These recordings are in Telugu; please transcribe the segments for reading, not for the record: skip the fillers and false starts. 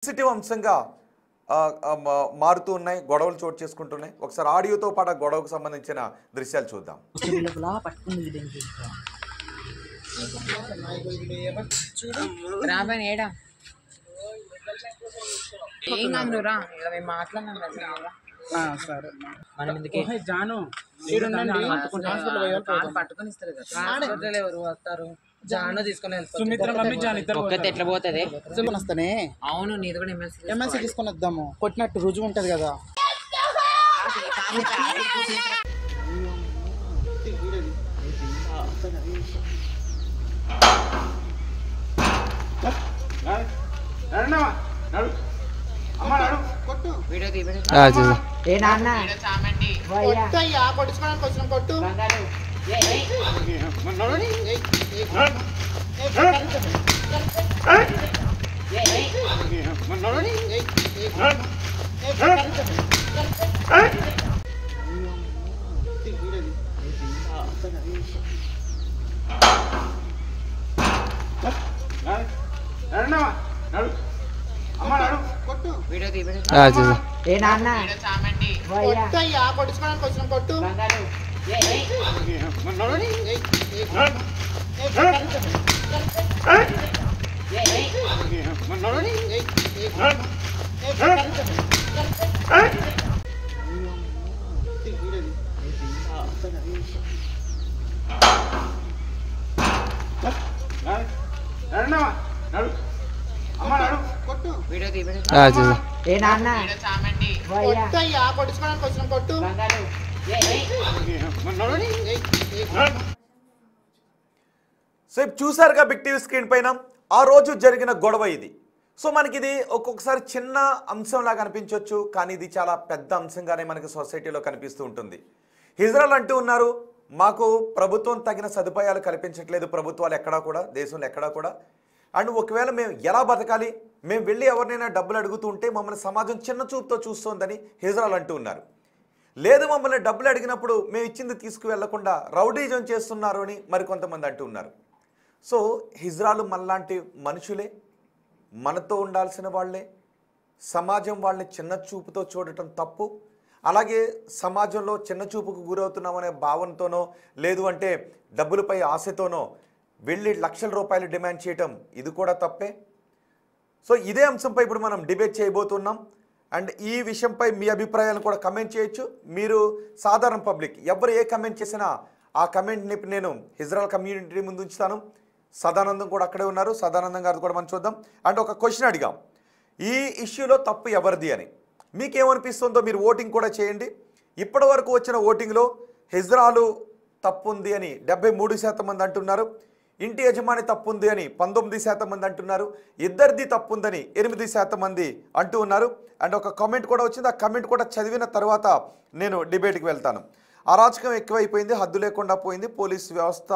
సెన్సిటివ్ అంశంగా మారుతూ ఉన్నాయి, గొడవలు చోటు చేసుకుంటున్నాయి. ఒకసారి ఆడియోతో పాటు గొడవకు సంబంధించిన దృశ్యాలు చూద్దాం. జాను తీసుకొని ఎట్లా పోతుంది? అవును, నీది కూడా ఎమ్మెల్సీ తీసుకొని వద్దాము. కొట్టినట్టు రుజువు ఉంటది కదా. ఏ నాన్న కొట్టుకోవడానికి వచ్చిన కొట్టు. ఏ నాన్న కొట్టుకోవడానికి వచ్చిన కొట్టు. ఏ నాన్న కొట్టుకోవడానికి వచ్చిన కొట్టు. సో చూసారుగా బిగ్ టీవీ స్క్రీన్ పైన ఆ రోజు జరిగిన గొడవ ఇది. సో మనకి ఇది ఒక్కొక్కసారి చిన్న అంశంలా కనిపించవచ్చు, కానీ ఇది చాలా పెద్ద అంశంగానే మనకి సొసైటీలో కనిపిస్తూ ఉంటుంది. హిజ్రాల్ అంటూ ఉన్నారు, మాకు ప్రభుత్వం తగిన సదుపాయాలు కల్పించట్లేదు, ప్రభుత్వాలు ఎక్కడా కూడా, దేశంలో ఎక్కడా కూడా. అండ్ ఒకవేళ మేము ఎలా బతకాలి, మేము వెళ్ళి ఎవరినైనా డబ్బులు అడుగుతూ ఉంటే మమ్మల్ని సమాజం చిన్న చూపుతో చూస్తోందని హిజ్రాల్ అంటూ ఉన్నారు. లేదు, మమ్మల్ని డబ్బులు అడిగినప్పుడు మేము ఇచ్చింది తీసుకువెళ్లకుండా రౌడీజం చేస్తున్నారు అని మరికొంతమంది అంటూ ఉన్నారు. సో హిజ్రాలు మనలాంటి మనుషులే, మనతో ఉండాల్సిన వాళ్ళే. సమాజం వాళ్ళని చిన్న చూపుతో చూడటం తప్పు. అలాగే సమాజంలో చిన్న చూపుకు గురవుతున్నామనే భావనతోనో లేదు అంటే డబ్బులపై ఆశతోనో వెళ్ళి లక్షల రూపాయలు డిమాండ్ చేయటం ఇది కూడా తప్పే. సో ఇదే అంశంపై ఇప్పుడు మనం డిబేట్ చేయబోతున్నాం. అండ్ ఈ విషయంపై మీ అభిప్రాయాలను కూడా కమెంట్ చేయొచ్చు. మీరు సాధారణ పబ్లిక్ ఎవరు ఏ కమెంట్ చేసినా ఆ కమెంట్ని నేను హిజ్రాల్ కమ్యూనిటీ ముందు ఉంచుతాను. సదానందం కూడా అక్కడే ఉన్నారు, సదానందం గారు కూడా మనం చూద్దాం. అంటే ఒక క్వశ్చన్ అడిగాం, ఈ ఇష్యూలో తప్పు ఎవరిది అని. మీకేమనిపిస్తుందో మీరు ఓటింగ్ కూడా చేయండి. ఇప్పటి వరకు వచ్చిన ఓటింగ్లో హిజ్రాలు తప్పు ఉంది అని 73% మంది అంటున్నారు, ఇంటి యజమాని తప్పుంది అని 19% మంది అంటున్నారు, ఇద్దరిది తప్పుందని 8% మంది అంటూ ఉన్నారు. అండ్ ఒక కామెంట్ కూడా వచ్చింది, ఆ కామెంట్ కూడా చదివిన తర్వాత నేను డిబేట్కి వెళ్తాను. అరాచకం ఎక్కువైపోయింది, హద్దు లేకుండా పోయింది, పోలీస్ వ్యవస్థ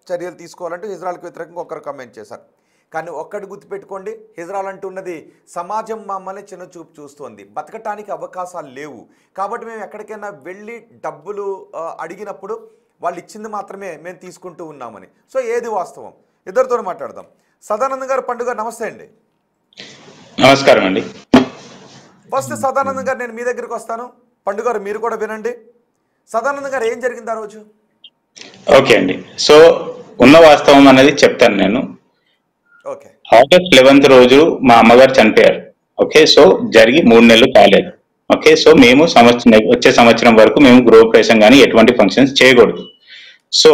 చర్యలు తీసుకోవాలంటూ హిజ్రాల్కి వ్యతిరేకంగా ఒకరు కామెంట్ చేశారు. కానీ ఒక్కటి గుర్తుపెట్టుకోండి, హిజ్రాల్ అంటున్నది సమాజం మమ్మల్ని చిన్న చూపు చూస్తోంది, బతకటానికి అవకాశాలు లేవు, కాబట్టి మేము ఎక్కడికైనా వెళ్ళి డబ్బులు అడిగినప్పుడు వాళ్ళు ఇచ్చింది మాత్రమే మేము తీసుకుంటూ ఉన్నామని. సో ఏది వాస్తవం? ఇద్దరితో మాట్లాడదాం. సదానందం గారు, పండుగ నమస్తే అండి. నమస్కారం అండి. ఫస్ట్ సదానందం గారు నేను మీ దగ్గరికి వస్తాను, పండుగ గారు మీరు కూడా వినండి. సదానందం గారు ఏం జరిగింది ఆ రోజు? ఓకే అండి, సో ఉన్న వాస్తవం అనేది చెప్తాను నేను. ఓకే, ఆగస్ట్ 11th రోజు మా అమ్మగారు చనిపోయారు. ఓకే, సో జరిగి 3 నెలలు కాలేదు. ఓకే, సో మేము వచ్చే సంవత్సరం వరకు మేము గృహప్రవేశం కానీ ఎటువంటి ఫంక్షన్స్ చేయకూడదు. సో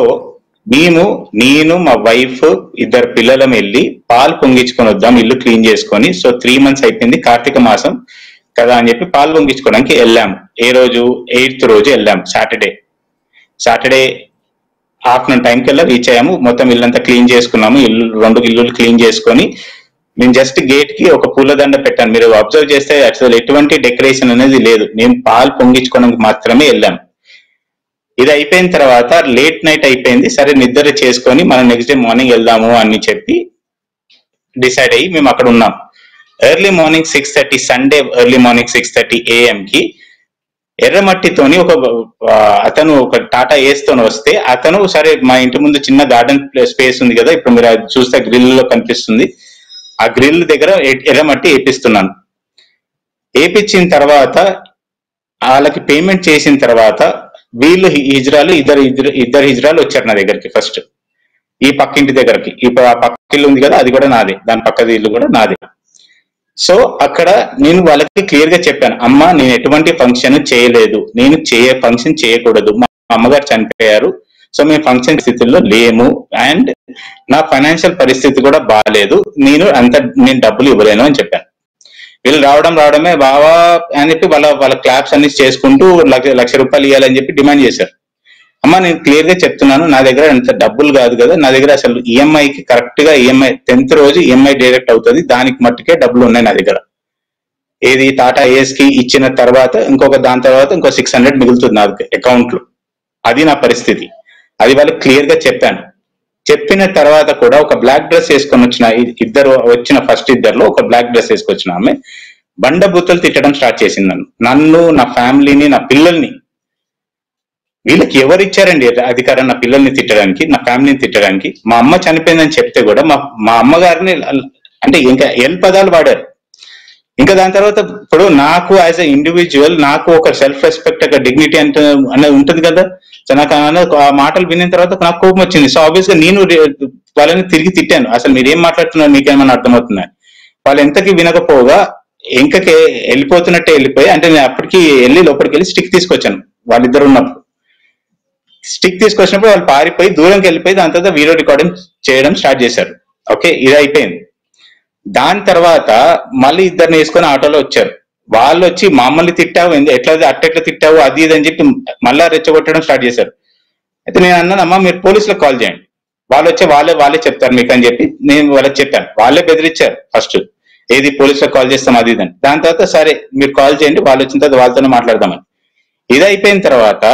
నేను మా వైఫ్ 2 పిల్లలం వెళ్ళి పాలు పొంగించుకొని వద్దాం, ఇల్లు క్లీన్ చేసుకొని. సో 3 months అయిపోయింది, కార్తీక మాసం కదా అని చెప్పి పాలు పొంగించుకోవడానికి వెళ్ళాము. ఏ రోజు? 8th రోజు వెళ్ళాము, సాటర్డే ఆఫ్టర్నూన్ టైంకి వెళ్ళి రీచ్ అయ్యాము. మొత్తం ఇల్లంతా క్లీన్ చేసుకున్నాము, 2 ఇల్లులు క్లీన్ చేసుకొని నేను జస్ట్ గేట్ కి ఒక పూలదండ పెట్టాను. మీరు అబ్జర్వ్ చేస్తే అసలు ఎటువంటి డెకరేషన్ అనేది లేదు, మేము పాలు పొంగించుకోవడానికి మాత్రమే వెళ్ళాము. ఇది అయిపోయిన తర్వాత లేట్ నైట్ అయిపోయింది, సరే నిద్ర చేసుకొని మనం నెక్స్ట్ డే మార్నింగ్ వెళ్దాము అని చెప్పి డిసైడ్ అయ్యి మేము అక్కడ ఉన్నాం. Early morning 6:30 Sunday early morning 6:30 AM కి ఎర్రమట్టితోని అతను ఒక టాటా ఏస్తోని వస్తే, అతను సరే మా ఇంటి ముందు చిన్న గార్డెన్ స్పేస్ ఉంది కదా, ఇప్పుడు మీరు చూస్తే గ్రిల్ లో కనిపిస్తుంది, ఆ గ్రిల్ దగ్గర ఎర్రమట్టి వేపిస్తున్నాను. వేపించిన తర్వాత వాళ్ళకి పేమెంట్ చేసిన తర్వాత వీళ్ళు హిజ్రాలు ఇద్దరు హిజ్రాలు వచ్చారు నా దగ్గరికి. ఫస్ట్ ఈ పక్కింటి దగ్గరకి, ఇప్పుడు ఆ పక్క ఇల్లు ఉంది కదా అది కూడా నాదే, దాని పక్కది ఇల్లు కూడా నాదే. సో అక్కడ నేను వాళ్ళకి క్లియర్ గా చెప్పాను, అమ్మ నేను ఎటువంటి ఫంక్షన్ చేయలేదు, నేను ఫంక్షన్ చేయకూడదు, మా అమ్మగారు చనిపోయారు, సో మేము ఫంక్షన్ స్థితిలో లేము, అండ్ నా ఫైనాన్షియల్ పరిస్థితి కూడా బాగాలేదు, నేను డబ్బులు ఇవ్వలేను అని చెప్పాను. వీళ్ళు రావడమే బావా అని చెప్పి వాళ్ళ క్లాప్స్ అన్ని చేసుకుంటూ లక్ష రూపాయలు ఇవ్వాలని చెప్పి డిమాండ్ చేశారు. అమ్మ నేను క్లియర్ గా చెప్తున్నాను, నా దగ్గర అంత డబ్బులు కాదు కదా, నా దగ్గర అసలు ఈఎంఐకి కరెక్ట్ గా ఈఎంఐ 10th రోజు ఈఎంఐ డైరెక్ట్ అవుతుంది, దానికి మట్టుకే డబ్బులు ఉన్నాయి నా దగ్గర. ఏది టాటా ఏఎస్ కి ఇచ్చిన తర్వాత దాని తర్వాత ఇంకో 600 మిగులుతుంది నా అకౌంట్ లో. అది నా పరిస్థితి. అది వాళ్ళకి క్లియర్ గా చెప్పాను. చెప్పిన తర్వాత కూడా ఒక బ్లాక్ డ్రెస్ వేసుకొని వచ్చిన ఫస్ట్ ఇద్దరులో ఒక బ్లాక్ డ్రెస్ వేసుకొచ్చిన ఆమె బండబూతులు తిట్టడం స్టార్ట్ చేసింది నన్ను, నా ఫ్యామిలీని, నా పిల్లల్ని. వీళ్ళకి ఎవరు ఇచ్చారండి అధికారం నా పిల్లల్ని తిట్టడానికి, నా ఫ్యామిలీని తిట్టడానికి? మా అమ్మ చనిపోయిందని చెప్తే కూడా మా అమ్మగారిని అంటే ఇంకా పదాలు వాడారు. ఇంకా దాని తర్వాత ఇప్పుడు నాకు యాజ్ ఎ ఇండివిజువల్ నాకు ఒక సెల్ఫ్ రెస్పెక్ట్, ఒక డిగ్నిటీ అనేది ఉంటుంది కదా. సో నాకు ఆ మాటలు విన్న తర్వాత నాకు కోపం వచ్చింది. సో ఆబ్వియస్ గా నేను వాళ్ళని తిరిగి తిట్టాను, అసలు మీరేం మాట్లాడుతున్నారు, మీకేమన్నా అర్థమవుతున్నాయి? వాళ్ళు ఎంతకి వినకపోగా ఇంకకి వెళ్ళిపోతున్నట్టే వెళ్ళిపోయి, అంటే నేను అప్పటికి లోపలికి వెళ్ళి స్టిక్ తీసుకొచ్చాను. వాళ్ళిద్దరు ఉన్నప్పుడు స్టిక్ తీసుకొచ్చినప్పుడు వాళ్ళు పారిపోయి దూరంకి వెళ్ళిపోయి దాని తర్వాత వీడియో రికార్డింగ్ చేయడం స్టార్ట్ చేశారు. ఓకే, ఇది అయిపోయింది. దాని తర్వాత మళ్ళీ ఇద్దరిని వేసుకొని ఆటోలో వచ్చారు. వాళ్ళు వచ్చి మమ్మల్ని తిట్టావు, అట్టెట్లా తిట్టావు, అది ఇది అని చెప్పి మళ్ళా రెచ్చగొట్టడం స్టార్ట్ చేశారు. అయితే నేను అన్నాను, అమ్మా మీరు పోలీసులకు కాల్ చేయండి, వాళ్ళు వచ్చి వాళ్ళే చెప్తారు మీకు అని చెప్పి నేను వాళ్ళకి చెప్పాను. వాళ్ళే బెదిరించారు ఫస్ట్, ఏది పోలీసులకు కాల్ చేస్తాం అది ఇదని. దాని తర్వాత సరే మీరు కాల్ చేయండి, వాళ్ళు వచ్చిన తర్వాత వాళ్ళతోనే మాట్లాడదామని. ఇది అయిపోయిన తర్వాత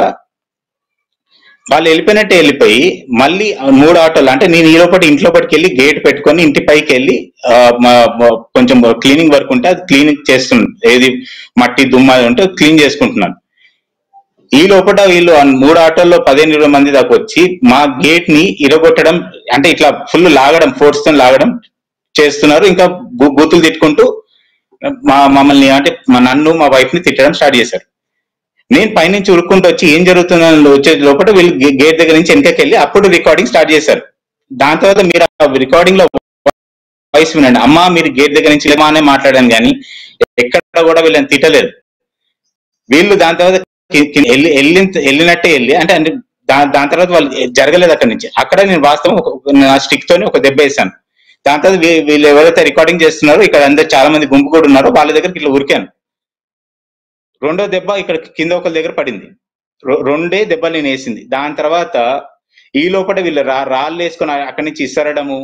వాళ్ళు వెళ్ళిపోయినట్టే వెళ్ళిపోయి మళ్ళీ 3 ఆటోలు, అంటే నేను ఈ లోపల ఇంట్లోపటికి వెళ్ళి గేట్ పెట్టుకొని ఇంటి పైకి వెళ్ళి కొంచెం క్లీనింగ్ వర్క్ ఉంటే అది క్లీనింగ్ చేస్తున్నాను, ఏది మట్టి దుమ్మ ఉంటే క్లీన్ చేసుకుంటున్నాను. ఈ లోపల వీళ్ళు 3 ఆటోల్లో 15-20 మంది దాకా వచ్చి మా గేట్ ని ఇరగొట్టడం, అంటే ఇట్లా ఫుల్ లాగడం, ఫోర్స్ తో లాగడం చేస్తున్నారు. ఇంకా బూతులు తిట్టుకుంటూ మమ్మల్ని, అంటే నన్ను మా వైఫ్ ని తిట్టడం స్టార్ట్ చేశారు. నేను పైనుంచి ఉరుక్కుంటూ వచ్చి ఏం జరుగుతుందని వచ్చే లోపల వీళ్ళు గేట్ దగ్గర నుంచి వెనకకి వెళ్ళి అప్పుడు రికార్డింగ్ స్టార్ట్ చేశారు. దాని తర్వాత మీరు ఆ రికార్డింగ్ లో వాయిస్ వినండి, అమ్మా మీరు గేట్ దగ్గర నుంచి లేమానే మాట్లాడాను కానీ ఎక్కడ కూడా వీళ్ళని తిట్టలేదు. వీళ్ళు దాని తర్వాత వెళ్ళినట్టే వెళ్ళి, అంటే దాని తర్వాత వాళ్ళు జరగలేదు అక్కడి నుంచి. అక్కడ నేను వాస్తవం నా స్టిక్ తోని ఒక దెబ్బ వేసాను. దాని తర్వాత వీళ్ళు ఎవరైతే రికార్డింగ్ చేస్తున్నారో ఇక్కడ అందరు చాలా మంది గుంపు కూడా ఉన్నారో వాళ్ళ దగ్గరికి ఇట్లా ఉరికాను. రెండో దెబ్బ ఇక్కడ కింద ఒకరి దగ్గర పడింది. 2 దెబ్బలు నేను వేసింది. దాని తర్వాత ఈ లోపల వీళ్ళు రాళ్ళు వేసుకొని అక్కడి నుంచి ఇసరడము,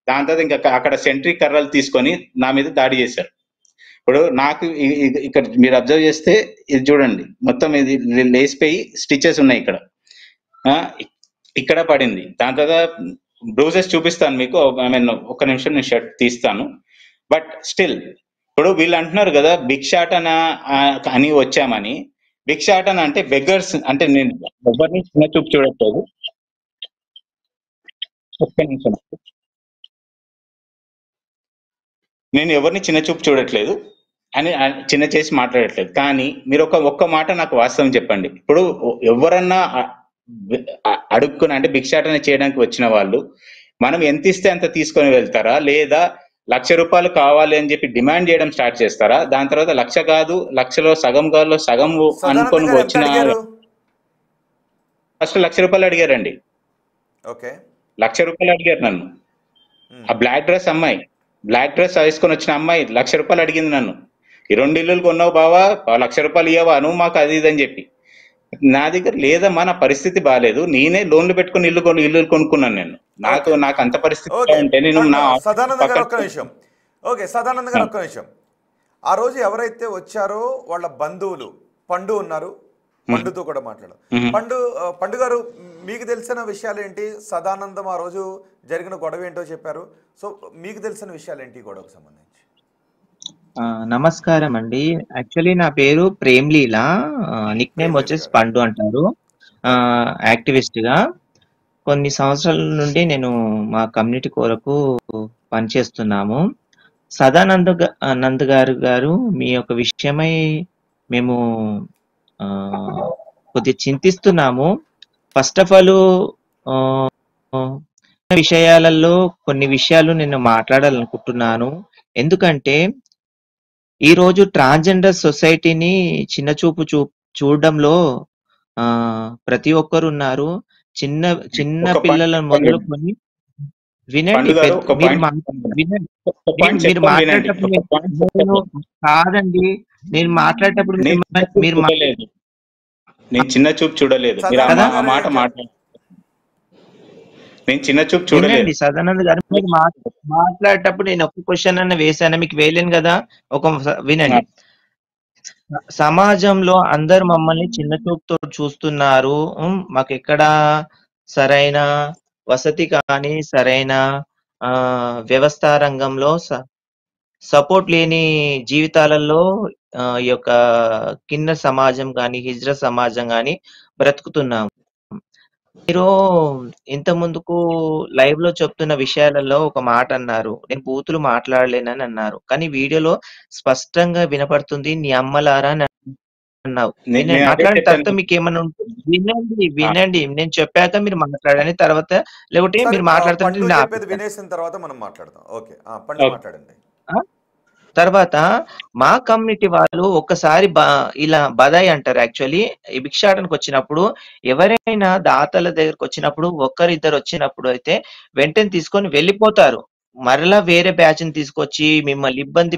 దాని తర్వాత ఇంకా అక్కడ సెంట్రిక్ కర్రలు తీసుకొని నా మీద దాడి చేశారు. ఇప్పుడు నాకు ఇక్కడ మీరు అబ్జర్వ్ చేస్తే ఇది చూడండి, మొత్తం ఇది లేసిపోయి స్టిచెస్ ఉన్నాయి ఇక్కడ, ఇక్కడ పడింది. దాని తర్వాత బ్రూజెస్ చూపిస్తాను మీకు, ఐ మీన్ ఒక్క నిమిషం నేను షర్ట్ తీస్తాను. బట్ స్టిల్ ఇప్పుడు వీళ్ళు అంటున్నారు కదా భిక్షాటన అని వచ్చామని. భిక్షాటన అంటే బెగ్గర్స్, అంటే నేను ఎవరిని చిన్న చూపు చూడట్లేదు, ఒక్క నిమిషం, నేను ఎవరిని చిన్న చూపు చూడట్లేదు అని చిన్న చేసి మాట్లాడట్లేదు. కానీ మీరు ఒక్క మాట నాకు వాస్తవం చెప్పండి. ఇప్పుడు ఎవరన్నా అడుక్కుని, అంటే భిక్షాటన చేయడానికి వచ్చిన వాళ్ళు మనం ఎంత ఇస్తే అంత తీసుకొని వెళ్తారా, లేదా 1,00,000 రూపాయలు కావాలి అని చెప్పి డిమాండ్ చేయడం స్టార్ట్ చేస్తారా? దాని తర్వాత 1,00,000 కాదు, 1,00,000లో సగం కాదు, సగం అనుకొని వచ్చిన ఫస్ట్ 1,00,000 రూపాయలు అడిగారండి. ఓకే, 1,00,000 రూపాయలు అడిగారు నన్ను. ఆ బ్లాక్ డ్రెస్ అమ్మాయి, బ్లాక్ డ్రెస్ వేసుకొని వచ్చిన అమ్మాయి 1,00,000 రూపాయలు అడిగింది నన్ను. ఈ 2 ఇల్లులు కొన్నావు బావా, 1,00,000 రూపాయలు ఇవ్వవా నువ్వు మాకు, అది ఇది అని చెప్పి. నా దగ్గర లేదమ్మా, నా పరిస్థితి బాగాలేదు, నేనే లోన్లు పెట్టుకుని ఇల్లు కొనుక్కున్నాను నేను. నాకు అంత పరిస్థితి ఉంటే నేను సదానంద గారు ఒక్క నిమిషం. ఓకే, సదానంద గారు ఒక్క నిమిషం. ఆ రోజు ఎవరైతే వచ్చారో వాళ్ళ బంధువులు పండు ఉన్నారు, పండుతో కూడా మాట్లాడు. పండు గారు, మీకు తెలిసిన విషయాలు ఏంటి? సదానందం ఆ రోజు జరిగిన గొడవ ఏంటో చెప్పారు. సో మీకు తెలిసిన విషయాలు ఏంటి గొడవకు సంబంధించి? నమస్కారం అండి. యాక్చువల్లీ నా పేరు ప్రేమ్లీల, నిక్ నేమ్ వచ్చేసి పండు అంటారు. యాక్టివిస్ట్ గా కొన్ని సంవత్సరాల నుండి నేను మా కమ్యూనిటీ కొరకు పనిచేస్తున్నాము. సదానంద్ నంద్ గారు మీ యొక్క విషయమై మేము కొద్దిగా చింతిస్తున్నాము. ఫస్ట్ ఆఫ్ ఆల్ విషయాలలో కొన్ని విషయాలు నేను మాట్లాడాలనుకుంటున్నాను. ఎందుకంటే ఈ రోజు ట్రాన్స్జెండర్ సొసైటీని చిన్న చూపు చూడడంలో ప్రతి ఒక్కరు ఉన్నారు. చిన్న చిన్న పిల్లలను మొదలుకొని వినండి, మీరు మాట్లాడేటప్పుడు కాదండి, నేను మాట్లాడేటప్పుడు మీరు నేను చిన్న చూపు చూడలేదు. ఆ మాట నేను చిన్న చూపు చూడలేదు. సదానంద్ గారు, మీరు మాట్లాడేటప్పుడు నేను ఒక క్వశ్చన్ అన్న వేసాను, మీకు వేయలేను కదా. వినండి. సమాజంలో అందరు మమ్మల్ని చిన్న చూపుతో చూస్తున్నారు. మాకు ఎక్కడ సరైన వసతి కానీ సరైన వ్యవస్థ రంగంలో సపోర్ట్ లేని జీవితాలలో ఈ యొక్క కింద సమాజం కానీ హిజ్ర సమాజం కానీ బ్రతుకుతున్నాము. మీరు ఇంత ముందుకు లైవ్ లో చెప్తున్న విషయాలలో ఒక మాట అన్నారు, నేను బూతులు మాట్లాడలేనని అన్నారు. కానీ వీడియోలో స్పష్టంగా వినపడుతుంది నీ అమ్మలారా అన్నావు. నేను మాట్లాడిన తర్వాత మీకు ఏమన్నా ఉంటుంది వినండి నేను చెప్పాక మీరు మాట్లాడండి. తర్వాత లేకపోతే మీరు మాట్లాడుతుంటే వినేసిన తర్వాత మనం మాట్లాడదాం. ఓకే, పండు మాట్లాడండి. తర్వాత మా కమ్యూనిటీ వాళ్ళు ఒక్కసారి ఇలా బదాయి అంటారు. యాక్చువల్లీ ఈ భిక్షాటనకు వచ్చినప్పుడు ఎవరైనా దాతల దగ్గరకు వచ్చినప్పుడు ఒక్కరిద్దరు వచ్చినప్పుడు అయితే వెంటనే తీసుకొని వెళ్ళిపోతారు. మరలా వేరే బ్యాచ్ ని తీసుకొచ్చి మిమ్మల్ని ఇబ్బంది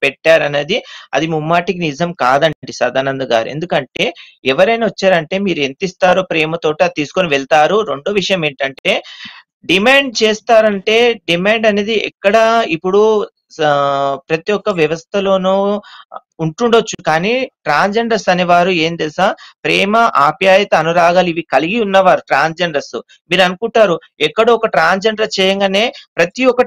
పెట్టారనేది అది ముమ్మాటికి నిజం కాదండి సదానంద్ గారు. ఎందుకంటే ఎవరైనా వచ్చారంటే మీరు ఎంత ఇస్తారో ప్రేమతోటి అది తీసుకొని వెళ్తారు. రెండో విషయం ఏంటంటే డిమాండ్ చేస్తారంటే డిమాండ్ అనేది ఎక్కడ ఇప్పుడు ప్రతి ఒక్క వ్యవస్థలోనూ ఉంటుండొచ్చు. కానీ ట్రాన్స్జెండర్స్ అనేవారు ఏం తెలుసా, ప్రేమ ఆప్యాయత అనురాగాలు ఇవి కలిగి ఉన్నవారు ట్రాన్స్జెండర్స్. మీరు అనుకుంటారు ఎక్కడో ఒక ట్రాన్స్జెండర్ చేయగానే ప్రతి ఒక్క